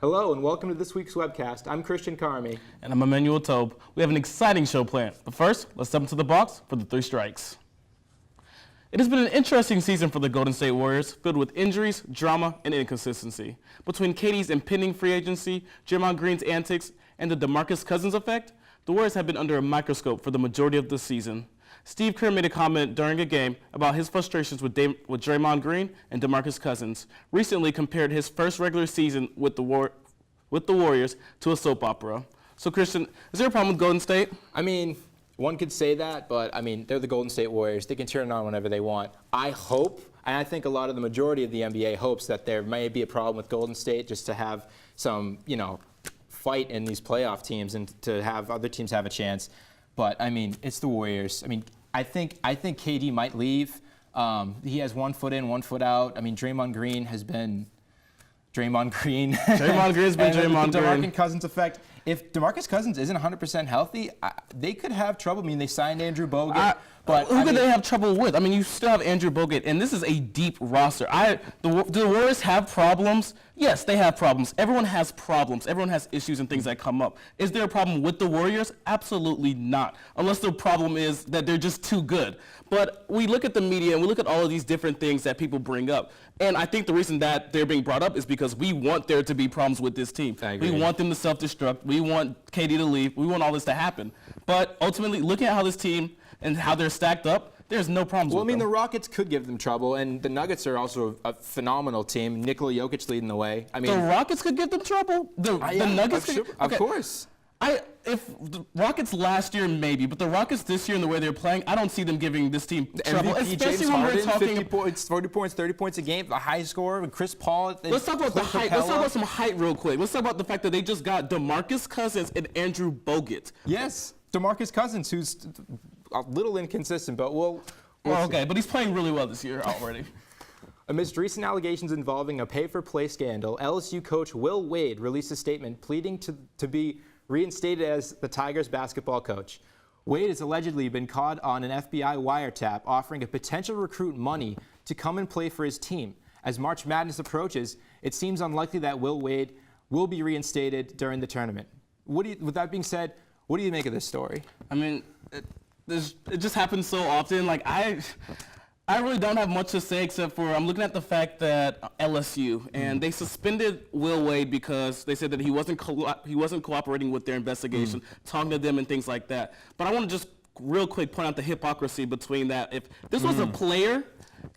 Hello and welcome to this week's Webcast. I'm Christian Carme. And I'm Emmanuel Tobe. We have an exciting show planned. But first, let's step into the box for the 3 strikes. It has been an interesting season for the Golden State Warriors, filled with injuries, drama, and inconsistency. Between KD's impending free agency, Draymond Green's antics, and the DeMarcus Cousins effect, the Warriors have been under a microscope for the majority of the season. Steve Kerr made a comment during a game about his frustrations with Draymond Green and DeMarcus Cousins. Recently compared his first regular season with the Warriors to a soap opera. So, Christian, is there a problem with Golden State? I mean, one could say that, but I mean, they're the Golden State Warriors. They can turn it on whenever they want. I hope, and I think a lot of the majority of the NBA hopes that there may be a problem with Golden State just to have some, fight in these playoff teams and to have other teams have a chance. But I mean, it's the Warriors. I mean, I think KD might leave. He has 1 foot in, 1 foot out. I mean, Draymond Green has been Draymond Green. Draymond Green's been Draymond the Green. DeMarcus Cousins effect. If DeMarcus Cousins isn't 100% healthy, they could have trouble. I mean, they signed Andrew Bogut. But who could they have trouble with? I mean, you still have Andrew Bogut, and this is a deep roster. Do the Warriors have problems? Yes, they have problems. Everyone has problems. Everyone has issues and things that come up. Is there a problem with the Warriors? Absolutely not, unless the problem is that they're just too good. But we look at the media, and we look at all of these different things that people bring up. And I think the reason that they're being brought up is because we want there to be problems with this team. I agree. We want them to self-destruct. We want KD to leave. We want all this to happen. But ultimately, looking at how this team and how they're stacked up, there's no problems with them. The Rockets could give them trouble, and the Nuggets are also a phenomenal team. Nikola Jokic leading the way. I mean, the Rockets could give them trouble? The Nuggets could? Sure, of course. If the Rockets last year, maybe, but the Rockets this year and the way they're playing, I don't see them giving this team trouble. MVP, Especially James when Harden, we're talking 50 points, 40 points, 30 points a game, a high score with Chris Paul. Let's talk about the height. Let's talk about some height real quick. Let's talk about the fact that they just got DeMarcus Cousins and Andrew Bogut. Yes, DeMarcus Cousins, who's a little inconsistent, but we'll okay, but he's playing really well this year already. Amidst recent allegations involving a pay-for-play scandal, LSU coach Will Wade released a statement pleading to be reinstated as the Tigers basketball coach. Wade has allegedly been caught on an FBI wiretap offering a potential recruit money to come and play for his team. As March Madness approaches, it seems unlikely that Will Wade will be reinstated during the tournament. With that being said, what do you make of this story? I mean, it just happens so often. Like, I really don't have much to say except for I'm looking at the fact that LSU and they suspended Will Wade because they said that he wasn't cooperating with their investigation, talking to them and things like that. But I want to just real quick point out the hypocrisy between that. If this was a player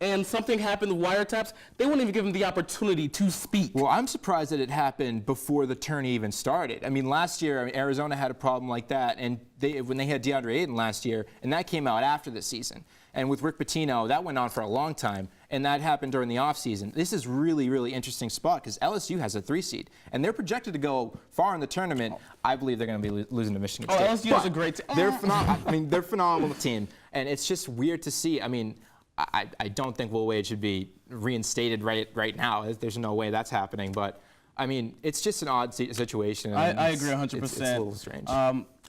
and something happened with wiretaps, they wouldn't even give him the opportunity to speak. Well, I'm surprised that it happened before the tourney even started. I mean, last year, Arizona had a problem like that, and when they had DeAndre Ayton last year, and that came out after the season. And with Rick Pitino, that went on for a long time, and that happened during the offseason. This is really, really interesting spot because LSU has a 3 seed, and they're projected to go far in the tournament. I believe they're going to be losing to Michigan State. LSU is a great team. They're they're a phenomenal team, and it's just weird to see. I mean, I don't think Will Wade should be reinstated right now. There's no way that's happening, but I mean, it's just an odd situation. I agree 100%. It's a little strange.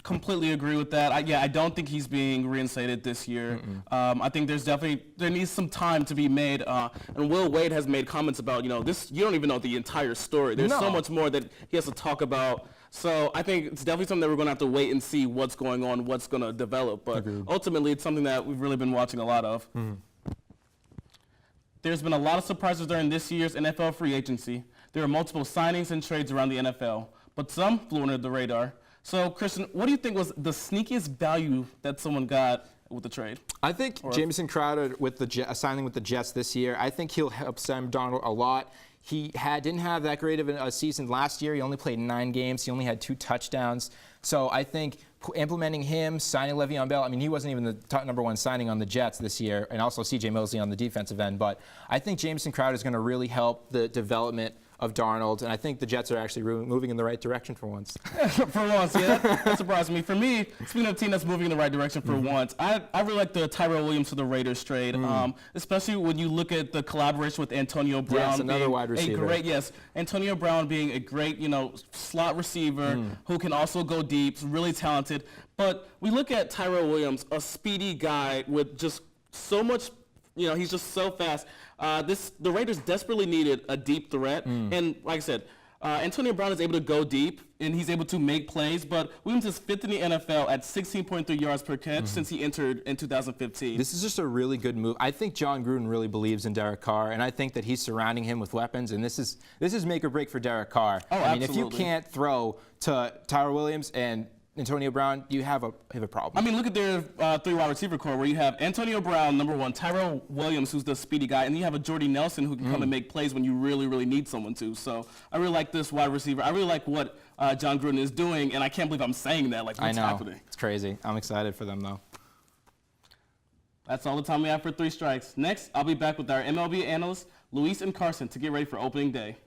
Completely agree with that. I don't think he's being reinstated this year. I think there needs some time to be made. And Will Wade has made comments about, this. You don't even know the entire story. There's so much more that he has to talk about. So I think it's definitely something that we're going to have to wait and see what's going on, what's going to develop. But ultimately, it's something that we've really been watching a lot of. There's been a lot of surprises during this year's NFL free agency. There are multiple signings and trades around the NFL, but some flew under the radar. So, Christian, what do you think was the sneakiest value that someone got with the trade? I think Jamison Crowder with signing with the Jets this year, I think he'll help Sam Darnold a lot. He didn't have that great of a season last year. He only played 9 games. He only had 2 touchdowns. So I think implementing him, signing Le'Veon Bell, I mean, he wasn't even the top #1 signing on the Jets this year, and also C.J. Mosley on the defensive end. But I think Jamison Crowder is going to really help the development of Darnold, and I think the Jets are actually moving in the right direction for once. For once, yeah, that surprised me. For me, speaking of a team that's moving in the right direction for once, I really like the Tyrell Williams to the Raiders trade, especially when you look at the collaboration with Antonio Brown. Yes, another wide receiver. Antonio Brown being a great, slot receiver who can also go deep, really talented. But we look at Tyrell Williams, a speedy guy with just so much. He's just so fast. The Raiders desperately needed a deep threat, and like I said, Antonio Brown is able to go deep, and he's able to make plays, but Williams is fifth in the NFL at 16.3 yards per catch since he entered in 2015. This is just a really good move. I think John Gruden really believes in Derek Carr, and I think that he's surrounding him with weapons, and this is make or break for Derek Carr. Oh, I mean, absolutely. if you can't throw to Tyrell Williams and Antonio Brown, you have a problem. I mean, look at their three wide receiver core where you have Antonio Brown, number one, Tyrell Williams, who's the speedy guy, and you have a Jordy Nelson who can come and make plays when you really, really need someone to. So I really like this wide receiver. I really like what John Gruden is doing, and I can't believe I'm saying that. Like, what's happening? It's crazy. I'm excited for them, though. That's all the time we have for Three Strikes. Next, I'll be back with our MLB analysts, Luis and Carson, to get ready for opening day.